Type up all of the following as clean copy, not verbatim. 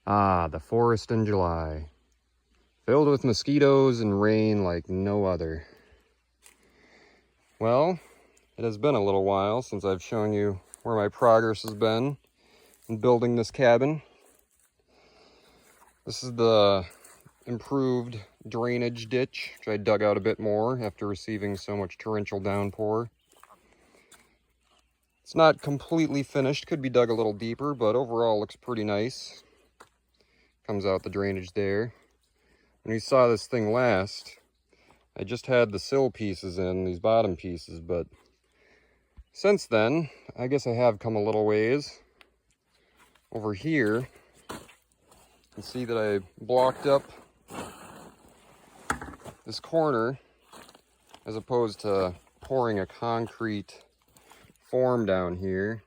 Ah, the forest in July. Filled with mosquitoes and rain like no other. Well, it has been a little while since I've shown you where my progress has been in building this cabin. This is the improved drainage ditch, which I dug out a bit more after receiving so much torrential downpour. It's not completely finished, could be dug a little deeper, but overall looks pretty nice. Comes out the drainage there. When you saw this thing last, I just had the sill pieces in, these bottom pieces, but since then, I guess I have come a little ways. Over here, you can see that I blocked up this corner as opposed to pouring a concrete form down here.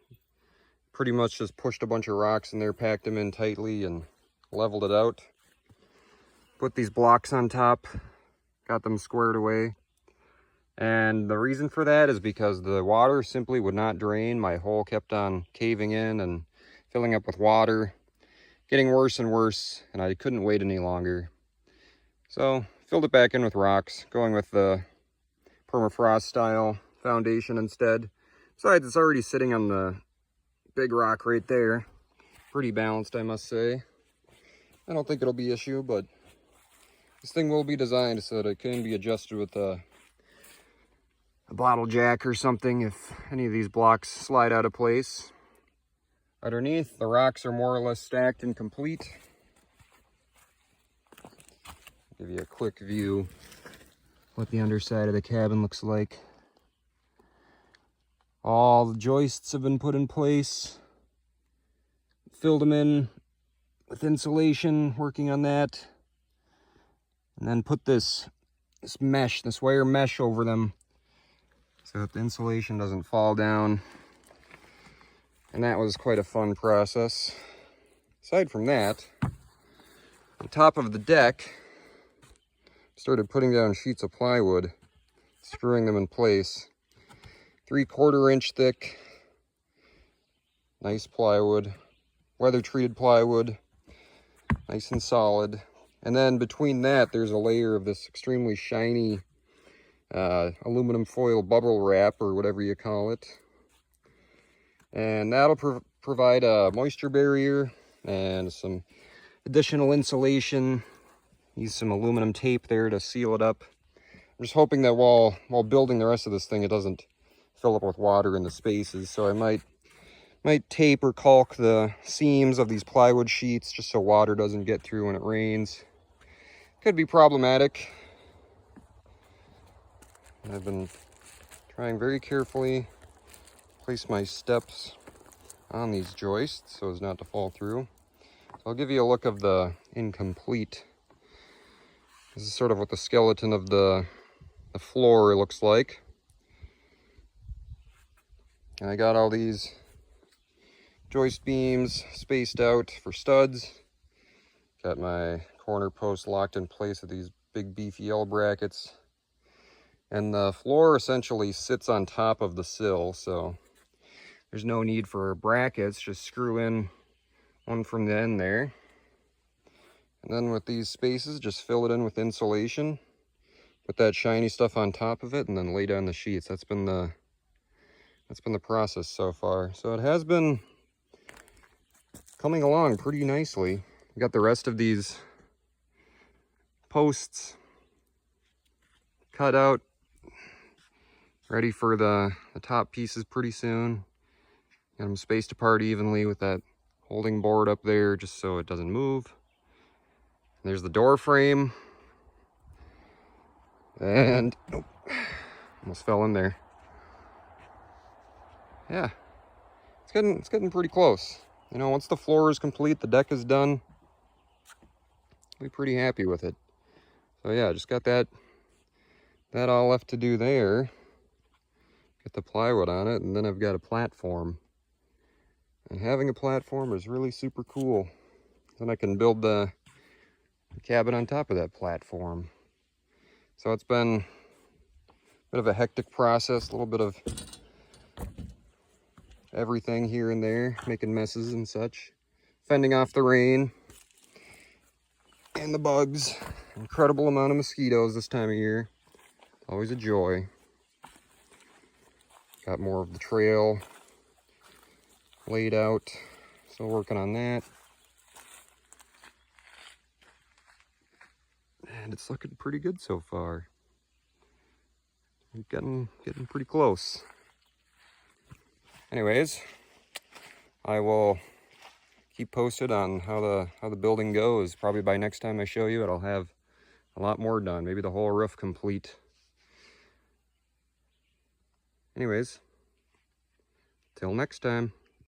Pretty much just pushed a bunch of rocks in there, packed them in tightly, and leveled it out. Put these blocks on top, got them squared away. And the reason for that is because the water simply would not drain. My hole kept on caving in and filling up with water, getting worse and worse, and I couldn't wait any longer. So filled it back in with rocks, going with the permafrost style foundation instead. Besides, it's already sitting on the big rock right there. Pretty balanced, I must say. I don't think it'll be an issue, but this thing will be designed so that it can be adjusted with a bottle jack or something if any of these blocks slide out of place. Underneath, the rocks are more or less stacked and complete. Give you a quick view what the underside of the cabin looks like. All the joists have been put in place. Filled them in with insulation, working on that. And then put this mesh, this wire mesh over them so that the insulation doesn't fall down. And that was quite a fun process. Aside from that, on top of the deck, started putting down sheets of plywood, screwing them in place. 3/4 inch thick, nice plywood, weather treated plywood, nice and solid. And then between that, there's a layer of this extremely shiny aluminum foil bubble wrap, or whatever you call it. And that'll provide a moisture barrier and some additional insulation. Use some aluminum tape there to seal it up. I'm just hoping that while building the rest of this thing, it doesn't fill up with water in the spaces. So I might tape or caulk the seams of these plywood sheets just so water doesn't get through when it rains. Could be problematic. I've been trying very carefully to place my steps on these joists so as not to fall through. So I'll give you a look of the incomplete. This is sort of what the skeleton of the floor looks like. And I got all these joist beams spaced out for studs. Got my corner post locked in place with these big beefy L brackets. And the floor essentially sits on top of the sill, so there's no need for brackets. Just screw in one from the end there. And then with these spaces, just fill it in with insulation. Put that shiny stuff on top of it and then lay down the sheets. That's been the process so far. So it has been coming along pretty nicely. We got the rest of these posts cut out, ready for the top pieces pretty soon. Got them spaced apart evenly with that holding board up there just so it doesn't move. There's the door frame. And oh, almost fell in there. Yeah, it's getting pretty close. You know, once the floor is complete, the deck is done, I'll be pretty happy with it. So yeah, just got that all left to do there. Get the plywood on it, and then I've got a platform. And having a platform is really super cool. Then I can build the cabin on top of that platform. So it's been a bit of a hectic process, a little bit of everything here and there, making messes and such. Fending off the rain, And the bugs. Incredible amount of mosquitoes this time of year. Always a joy. Got more of the trail laid out. Still working on that. And it's looking pretty good so far. We're getting pretty close. Anyways, I will keep posted on how the building goes. Probably by next time I show you it, I'll have a lot more done. Maybe the whole roof complete. Anyways, till next time.